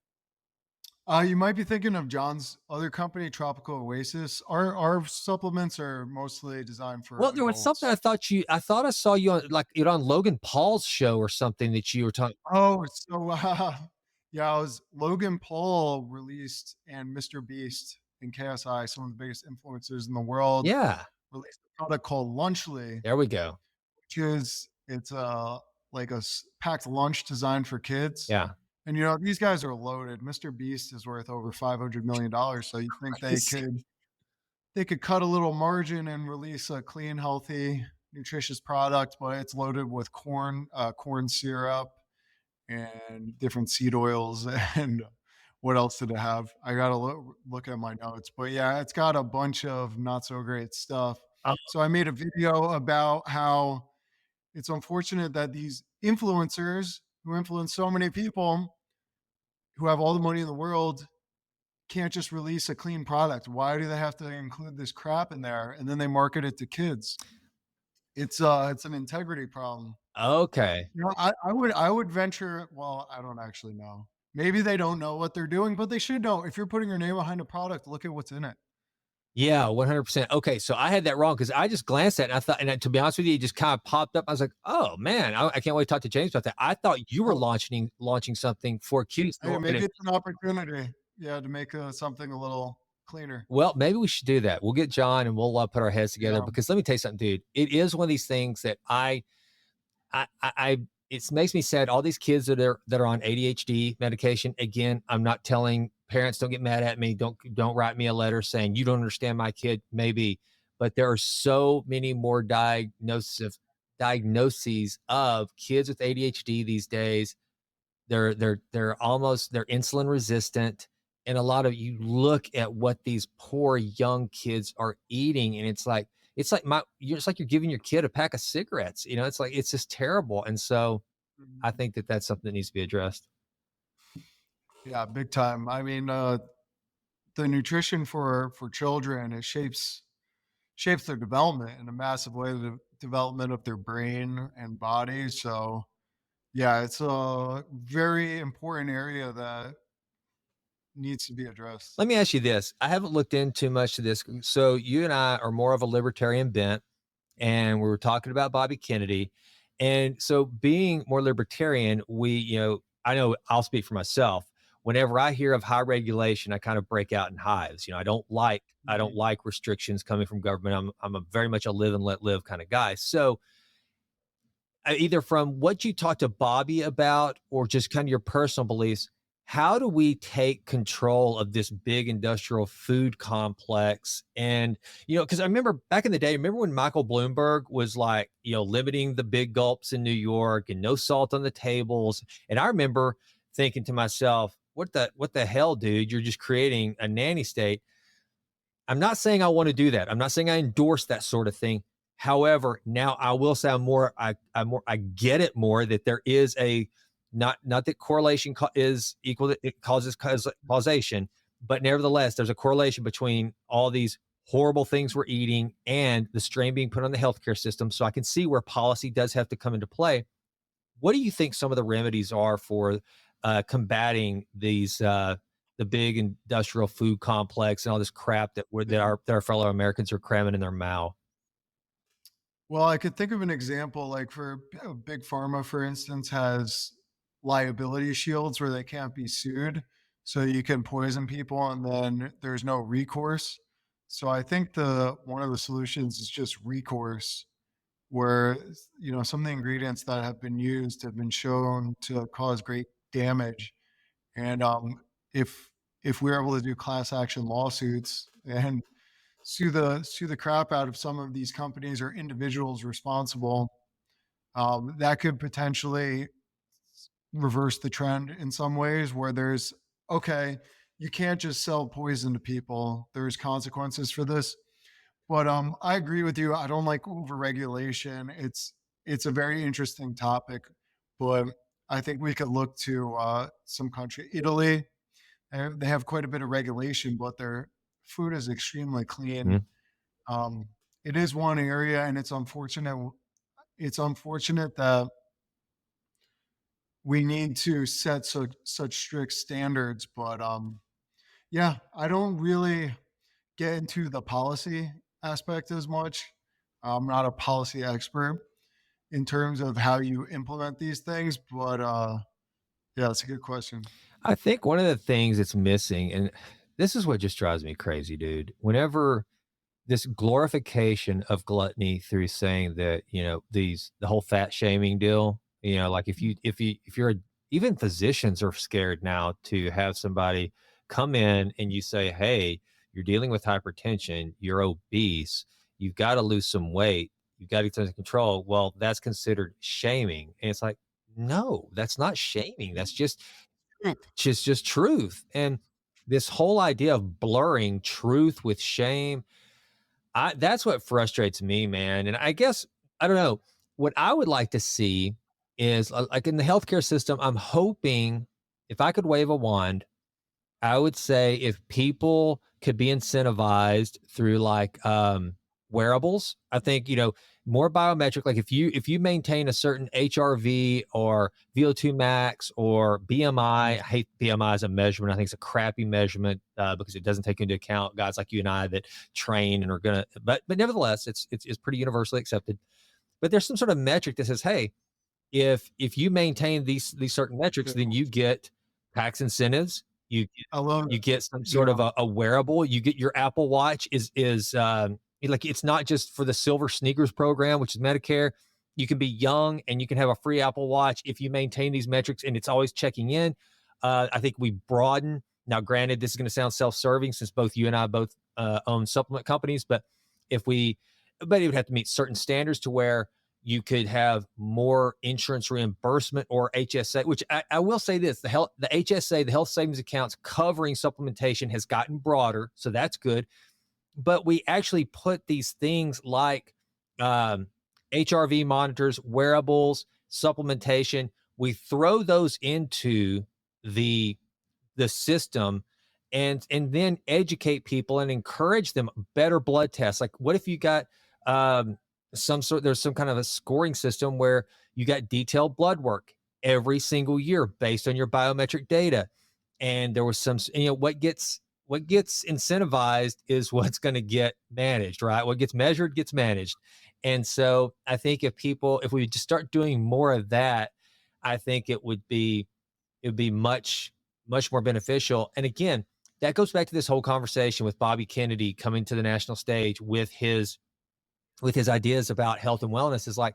You might be thinking of John's other company, Tropical Oasis. Our supplements are mostly designed for Well, there was something adults. I thought I saw you on like it on Logan Paul's show or something that you were talking. Oh, so yeah, I was Logan Paul released and Mr. Beast and KSI, some of the biggest influencers in the world, Yeah, released a product called Lunchly, there we go. which is it's like a packed lunch designed for kids. Yeah. And you know, these guys are loaded. Mr. Beast is worth over $500 million. So you think Crazy. they could cut a little margin and release a clean, healthy, nutritious product, but it's loaded with corn syrup and different seed oils and what else did it have? I gotta look at my notes, but yeah, it's got a bunch of not so great stuff. Oh, So I made a video about how it's unfortunate that these influencers who influence so many people who have all the money in the world can't just release a clean product. Why do they have to include this crap in there and then they market it to kids? It's an integrity problem. okay. You know, I would venture well, I don't actually know. Maybe they don't know what they're doing, but they should know. If you're putting your name behind a product, look at what's in it. Yeah, 100%. Okay, so I had that wrong because I just glanced at it and I thought, to be honest with you, it just kind of popped up. I was like, "Oh man, I can't wait to talk to James about that." I thought you were Oh, launching something for kids. hey, maybe it's an opportunity, yeah, to make, something a little cleaner. Well, maybe we should do that. We'll get John and we'll put our heads together Yeah. because let me tell you something, dude. It is one of these things that I it makes me sad. All these kids that are on ADHD medication. Again, I'm not telling parents don't get mad at me. Don't write me a letter saying you don't understand my kid. Maybe, but there are so many more diagnoses of kids with ADHD these days. They're insulin resistant, and a lot of you look at what these poor young kids are eating, and it's like you're giving your kid a pack of cigarettes. It's like it's just terrible, and so I Mhm. think that that's something that needs to be addressed. Yeah, big time. I mean, the nutrition for children, it shapes their development in a massive way, the development of their brain and body, so, yeah, it's a very important area that needs to be addressed. Let me ask you this: I haven't looked into much of this. So you and I are more of a libertarian bent, and we were talking about Bobby Kennedy. And so being more libertarian, I know I'll speak for myself. Whenever I hear of high regulation, I kind of break out in hives. I don't Mhm. like restrictions coming from government. I'm a very much a live and let live kind of guy. So either from what you talked to Bobby about or just kind of your personal beliefs, how do we take control of this big industrial food complex? And, because I remember back in the day, remember when Michael Bloomberg was like, limiting the big gulps in New York and no salt on the tables. And I remember thinking to myself, what the hell, dude? You're just creating a nanny state. I'm not saying I want to do that. I'm not saying I endorse that sort of thing. However, now I will say I get it more that there is a not that correlation is equal to it causes causation, but nevertheless there's a correlation between all these horrible things we're eating and the strain being put on the healthcare system. So I can see where policy does have to come into play. What do you think some of the remedies are for combating the big industrial food complex and all this crap Yeah. that our fellow Americans are cramming in their mouth? Well, I could think of an example, like, for big pharma, for instance, has liability shields where they can't be sued, so you can poison people and then there's no recourse. So I think the one of the solutions is just recourse where, some of the ingredients that have been used have been shown to cause great damage. And if we're able to do class action lawsuits and sue the crap out of some of these companies or individuals responsible, that could potentially reverse the trend in some ways where there's okay, you can't just sell poison to people. There's consequences for this. But I agree with you. I don't like overregulation. it's a very interesting topic, but I think we could look to some country, Italy. They have quite a bit of regulation, but their food is extremely clean. Mhm. Um, it is one area, and it's unfortunate. It's unfortunate that we need to set such strict standards, but yeah, I don't really get into the policy aspect as much. I'm not a policy expert in terms of how you implement these things, but yeah, that's a good question. I think one of the things that's missing, and this is what just drives me crazy, dude. Whenever this glorification of gluttony through saying that, the whole fat shaming deal, like if you're even physicians are scared now to have somebody come in and you say, hey, you're dealing with hypertension, you're obese, you've got to lose some weight, you've got to get under control. Well, that's considered shaming. And it's like, no, that's not shaming. That's just truth. And this whole idea of blurring truth with shame, that's what frustrates me, man. And I guess I don't know. What I would like to see is like in the healthcare system, I'm hoping if I could wave a wand, I would say if people could be incentivized through like wearables, I think, more biometric. Like if you maintain a certain HRV or VO2 max or BMI, I hate BMI as a measurement. I think it's a crappy measurement because it doesn't take into account guys like you and I that train and are gonna. But nevertheless, it's pretty universally accepted. But there's some sort of metric that says, hey, if you maintain these certain metrics, Yeah, then you get tax incentives. You get, I love you it. get some sort Yeah, of a wearable. You get your Apple Watch is like it's not just for the Silver Sneakers program, which is Medicare. You can be young and you can have a free Apple Watch if you maintain these metrics, and it's always checking in. I think we broaden. Now, granted, this is going to sound self-serving since both you and I both own supplement companies, but it would have to meet certain standards to where you could have more insurance reimbursement or HSA, which I will say this, the HSA, the health savings accounts covering supplementation has gotten broader. So that's good. But we actually put these things like um, HRV monitors, wearables, supplementation, we throw those into the the system and then educate people and encourage them better blood tests. Like what if you got um there's some kind of a scoring system where you got detailed blood work every single year based on your biometric data, and there was some, what gets incentivized is what's going to get managed, right? What gets measured gets managed. And so I think if we just start doing more of that, I think it would be much more beneficial. And again, that goes back to this whole conversation with Bobby Kennedy coming to the national stage with his ideas about health and wellness is like,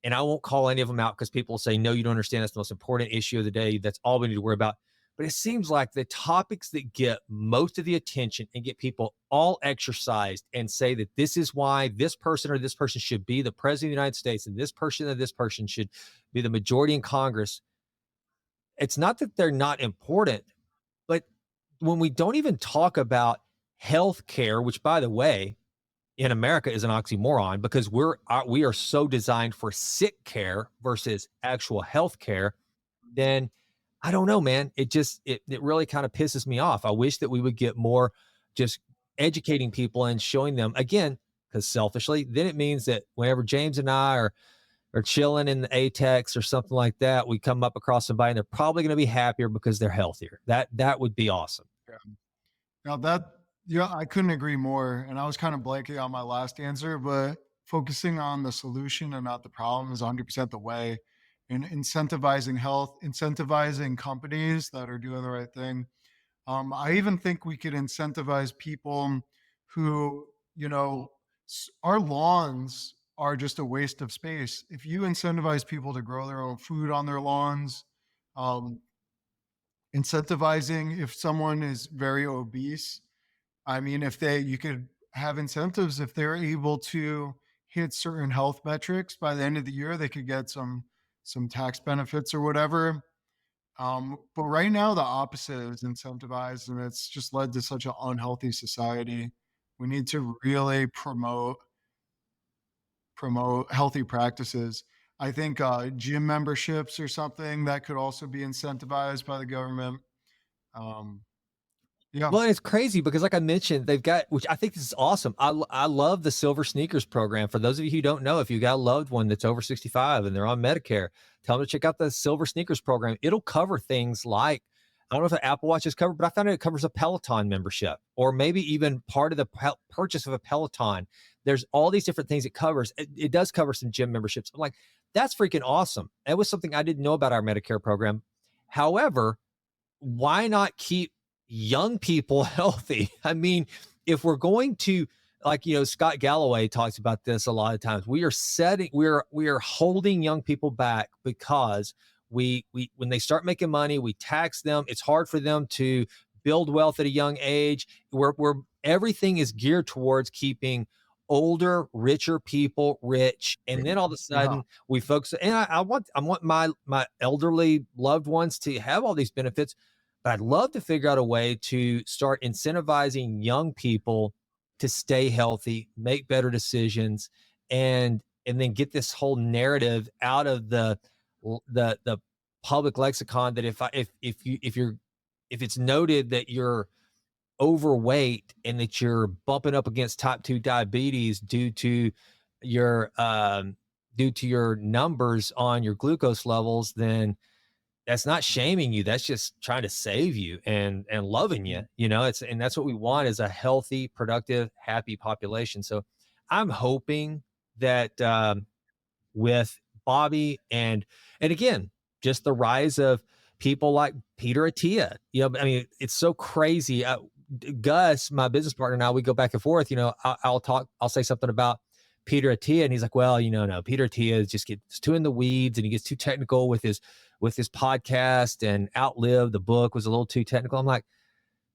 and I won't call any of them out because people say, no, you don't understand. That's the most important issue of the day. That's all we need to worry about. But it seems like the topics that get most of the attention and get people all exercised and say that this is why this person or this person should be the president of the United States and this person or this person should be the majority in Congress. It's not that they're not important, but when we don't even talk about health care, which by the way, in America is an oxymoron because we are so designed for sick care versus actual health care, then I don't know, man. It really kind of pisses me off. I wish that we would get more just educating people and showing them again, because selfishly, then it means that whenever James and I are chilling in the Atex or something like that, we come up across somebody and they're probably going to be happier because they're healthier. That would be awesome. yeah. Now that yeah, I couldn't agree more. And I was kind of blanking on my last answer, but focusing on the solution and not the problem is 100% the way. And incentivizing health, incentivizing companies that are doing the right thing. I even think we could incentivize people who, our lawns are just a waste of space. If you incentivize people to grow their own food on their lawns, um, incentivizing if someone is very obese, I mean, you could have incentives if they're able to hit certain health metrics by the end of the year, they could get some tax benefits or whatever. But right now, the opposite is incentivized, and it's just led to such an unhealthy society. We need to really promote healthy practices. I think gym memberships or something that could also be incentivized by the government. Um, yeah, Well, it's crazy because, like I mentioned, they've got, which I think this is awesome. I love the Silver Sneakers program. For those of you who don't know, if you got a loved one that's over 65 and they're on Medicare, tell them to check out the Silver Sneakers program. It'll cover things like, I don't know if an Apple Watch is covered, but I found out it covers a Peloton membership or maybe even part of the purchase of a Peloton. There's all these different things it covers. It does cover some gym memberships. I'm like, that's freaking awesome. That was something I didn't know about our Medicare program. However, why not keep young people healthy? I mean, if we're going to, like, Scott Galloway talks about this a lot of times. We are holding young people back because we when they start making money, we tax them. It's hard for them to build wealth at a young age. We're everything is geared towards keeping older, richer people rich, and then all of a yeah, sudden we focus. And I want my elderly loved ones to have all these benefits, but I'd love to figure out a way to start incentivizing young people to stay healthy, make better decisions, and then get this whole narrative out of the public lexicon that if it's noted that you're overweight and that you're bumping up against type 2 diabetes your due to your numbers on your glucose levels, then that's not shaming you. That's just trying to save you and loving you. It's and that's what we want is a healthy, productive, happy population. So I'm hoping that with Bobby and again, just the rise of people like Peter Attia. I mean, it's so crazy. Gus, my business partner, and I, we go back and forth. I'll say something about Peter Attia, and he's like, "Well, no, Peter Attia just gets too in the weeds, and he gets too technical with his podcast, and Outlive the book was a little too technical." I'm like,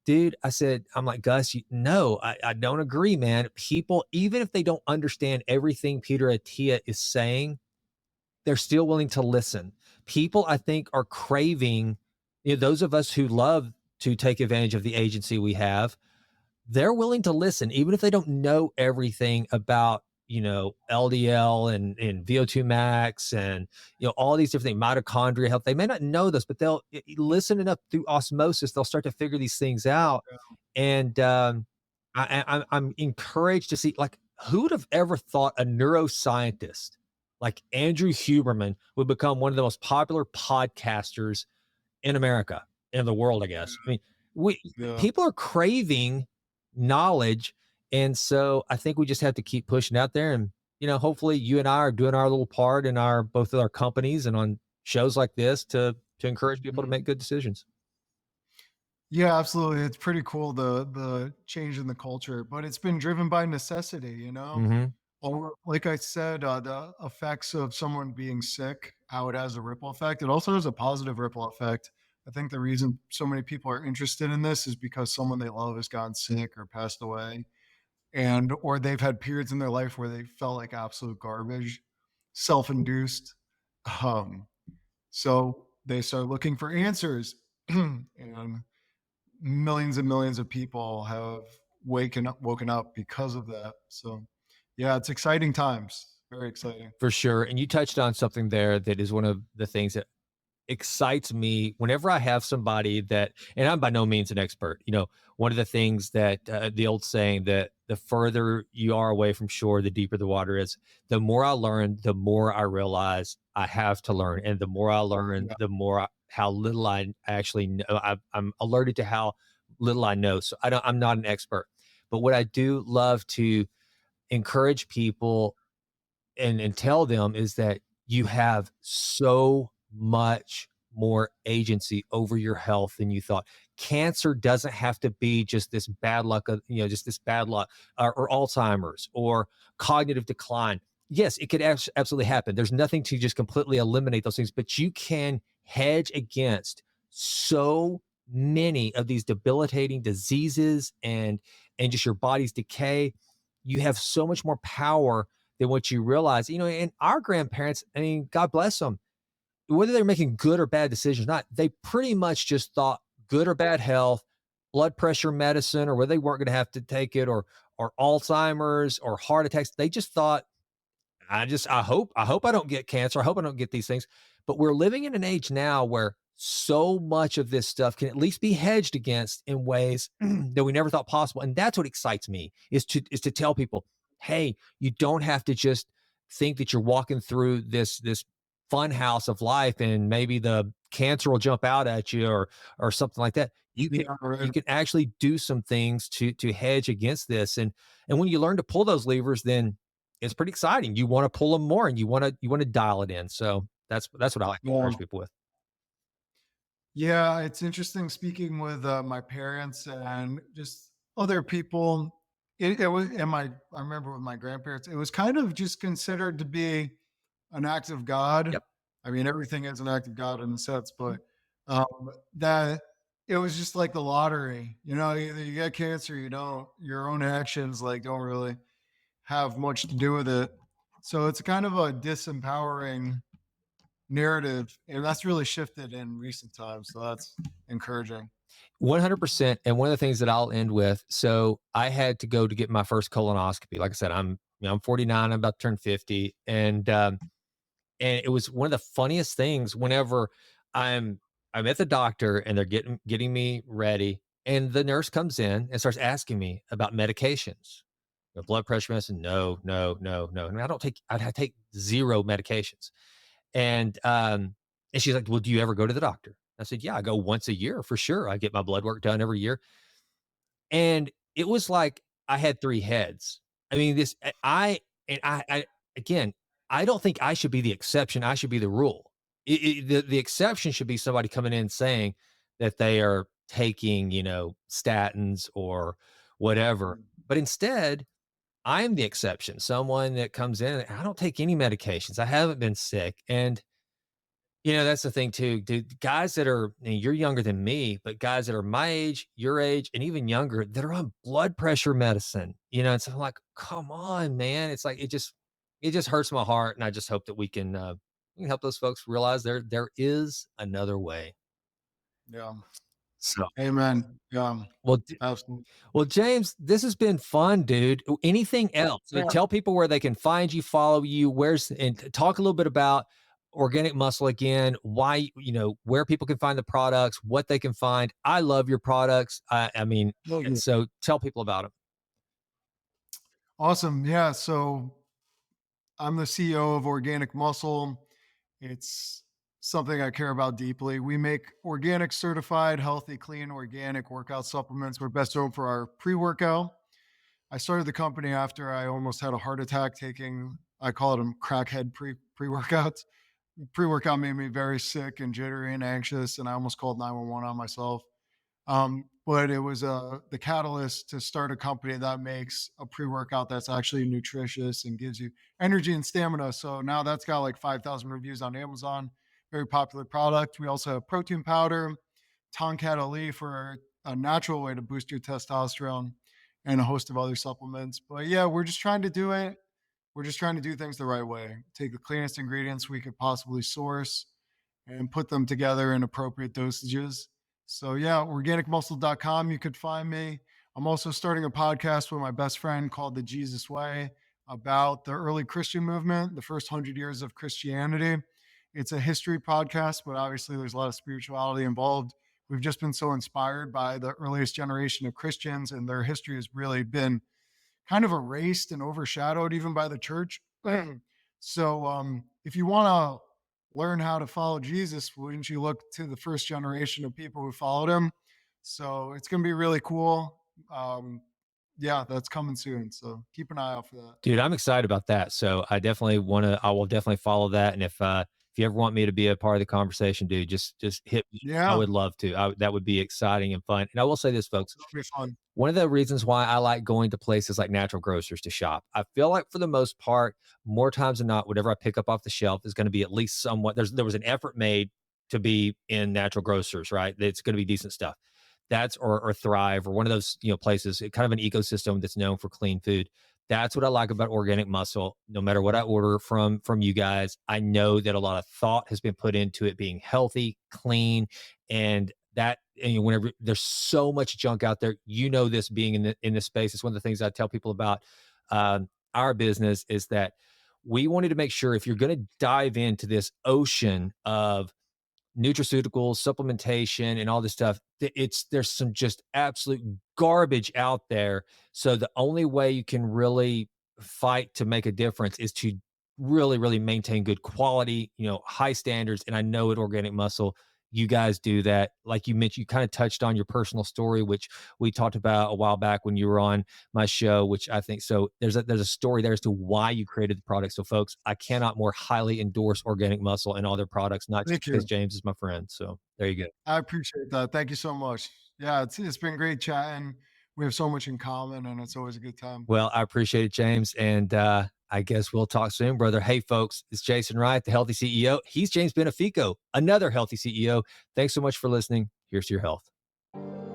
dude, I'm like, Gus, no, I don't agree, man. People, even if they don't understand everything Peter Attia is saying, they're still willing to listen. People, I think, are craving, those of us who love to take advantage of the agency we have, they're willing to listen, even if they don't know everything about, LDL and VO2 max and, all these different things, mitochondria health. They may not know this, but they'll listen enough through osmosis. They'll start to figure these things out. And I'm encouraged to see, like, who would have ever thought a neuroscientist like Andrew Huberman would become one of the most popular podcasters in America, in the world, I guess. I mean, we yeah. people are craving knowledge, and so I think we just have to keep pushing out there, and hopefully you and I are doing our little part in our both of our companies and on shows like this to encourage people to Mhm. make good decisions. Yeah, absolutely. It's pretty cool the change in the culture, but it's been driven by necessity, you know? Mhm. Or like I said, the effects of someone being sick, how it has a ripple effect. It also has a positive ripple effect. I think the reason so many people are interested in this is because someone they love has gotten sick or passed away, and or they've had periods in their life where they felt like absolute garbage, self-induced. Um, so they start looking for answers, and millions of people have woken up because of that. So, yeah, it's exciting times. Very exciting. For sure, and you touched on something there that is one of the things that excites me whenever I have somebody that, and I'm by no means an expert. One of the things that the old saying that the further you are away from shore, the deeper the water is. The more I learn, the more I realize I have to learn, and the more I learn, Yeah. the more how little I actually know. I'm alerted to how little I know. So I'm not an expert, but what I do love to encourage people and tell them is that you have so much more agency over your health than you thought. Cancer doesn't have to be just this bad luck of, just this bad luck, or Alzheimer's or cognitive decline. Yes, it could absolutely happen. There's nothing to just completely eliminate those things, but you can hedge against so many of these debilitating diseases and just your body's decay. You have so much more power than what you realize. And our grandparents, I mean, God bless them, whether they're making good or bad decisions or not, they pretty much just thought good or bad health, blood pressure medicine, or whether they weren't going to have to take it, or Alzheimer's or heart attacks. They just thought I hope I don't get cancer. I hope I don't get these things. But we're living in an age now where so much of this stuff can at least be hedged against in ways that we never thought possible. And that's what excites me is to tell people, hey, you don't have to just think that you're walking through this fun house of life and maybe the cancer will jump out at you or something like that. You can Yeah, you right. can actually do some things to hedge against this. And when you learn to pull those levers, then it's pretty exciting. You want to pull them more and you want to dial it in. So that's what I like to Yeah. encourage people with. Yeah, it's interesting speaking with my parents and just other people. It was, and I remember with my grandparents, it was kind of just considered to be an act of God. Yep. I mean, everything is an act of God in a sense, but that it was just like the lottery. You know, either you get cancer, you don't. Your own actions like don't really have much to do with it. So it's kind of a disempowering narrative, and that's really shifted in recent times. So that's encouraging. 100%. And one of the things that I'll end with, so I had to go to get my first colonoscopy. Like I said, I'm 49, I'm about to turn 50. And it was one of the funniest things whenever I'm I'm at the doctor and they're getting me ready, and the nurse comes in and starts asking me about medications. Blood pressure medicine? No, no, no, no. And I take zero medications. And and she's like, "Well, do you ever go to the doctor?" I said, "Yeah, I go once a year for sure. I get my blood work done every year." And it was like I had 3 heads. I mean, this I again, I don't think I should be the exception, I should be the rule. The exception should be somebody coming in saying that they are taking, statins or whatever. Mm. But instead, I'm the exception, someone that comes in, "I don't take any medications, I haven't been sick." And that's the thing too, dude. Guys that are, you're younger than me, but guys that are my age, your age, and even younger that are on blood pressure medicine, and so I'm like, come on, man. It's like it just hurts my heart. And I just hope that we can help those folks realize there is another way. Yeah. So Amen. Yeah. well, Absolutely. well, James, this has been fun, dude. Anything else? Yeah. Tell people where they can find you, follow you, and talk a little bit about organic muscle again, why, where people can find the products, what they can find. I love your products. I mean, Thank you. so tell people about them. Awesome. Yeah. So I'm the CEO of Organic Muscle. It's something I care about deeply. We make organic certified, healthy, clean, organic workout supplements. We're best known for our pre workout. I started the company after I almost had a heart attack taking, I call them crackhead pre workouts. Pre workout made me very sick and jittery and anxious, and I almost called 911 on myself. But it was the catalyst to start a company that makes a pre workout that's actually nutritious and gives you energy and stamina. So now that's got like 5,000 reviews on Amazon. Very popular product. We also have protein powder, Tonkat Ali for a natural way to boost your testosterone, and a host of other supplements. But yeah, we're just trying to do it. We're just trying to do things the right way. Take the cleanest ingredients we could possibly source and put them together in appropriate dosages. So yeah, organicmuscle.com. You could find me. I'm also starting a podcast with my best friend called The Jesus Way about the early Christian movement, the first 100 years of Christianity. It's a history podcast, but obviously there's a lot of spirituality involved. We've just been so inspired by the earliest generation of Christians, and their history has really been kind of erased and overshadowed even by the church. So if you want to learn how to follow Jesus, wouldn't you look to the first generation of people who followed him? So it's going to be really cool. Yeah, that's coming soon. So keep an eye out for that. Dude, I'm excited about that. So I will definitely follow that. And if you ever want me to be a part of the conversation, dude, just hit me. I Yeah, would love to. That would be exciting and fun. And I will say this, folks. it'll be fun. One of the reasons why I like going to places like natural grocers to shop, I feel like for the most part, more times than not, whatever I pick up off the shelf is going to be at least somewhat. There was an effort made to be in natural grocers, right? It's going to be decent stuff. That's or Thrive or one of those places, kind of an ecosystem that's known for clean food. That's what I like about organic muscle. No matter what I order from you guys, I know that a lot of thought has been put into it being healthy, clean, and that and whenever there's so much junk out there, this being in this space. It's one of the things I tell people about our business is that we wanted to make sure if you're going to dive into this ocean of nutraceuticals, supplementation, and all this stuff, there's some just absolute garbage out there. So the only way you can really fight to make a difference is to really, really maintain good quality, high standards. And I know at Organic Muscle, you guys do that. Like you mentioned, you kind of touched on your personal story, which we talked about a while back when you were on my show, which I think so. There's a story there as to why you created the product. So, folks, I cannot more highly endorse Organic Muscle and all their products, not just Thank because you. James is my friend. So there you go. I appreciate that. Thank you so much. Yeah, it's been great chatting. We have so much in common, and it's always a good time. Well, I appreciate it, James. And I guess we'll talk soon, brother. Hey, folks, it's Jason Wright, the Healthy CEO. He's James Benefico, another Healthy CEO. Thanks so much for listening. Here's to your health.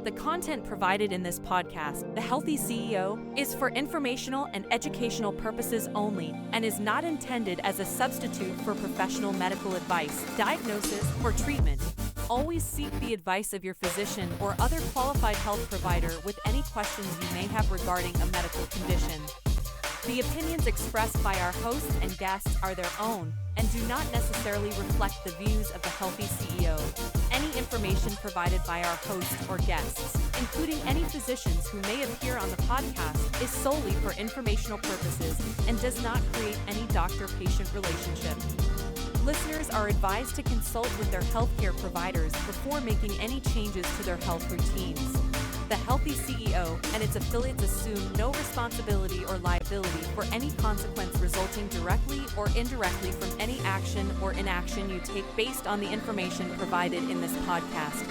The content provided in this podcast, The Healthy CEO, is for informational and educational purposes only and is not intended as a substitute for professional medical advice, diagnosis, or treatment. Always seek the advice of your physician or other qualified health provider with any questions you may have regarding a medical condition. The opinions expressed by our hosts and guests are their own and do not necessarily reflect the views of the Healthy CEO. Any information provided by our hosts or guests, including any physicians who may appear on the podcast, is solely for informational purposes and does not create any doctor-patient relationship. Listeners are advised to consult with their healthcare providers before making any changes to their health routines. The Healthy CEO and its affiliates assume no responsibility or liability for any consequence resulting directly or indirectly from any action or inaction you take based on the information provided in this podcast.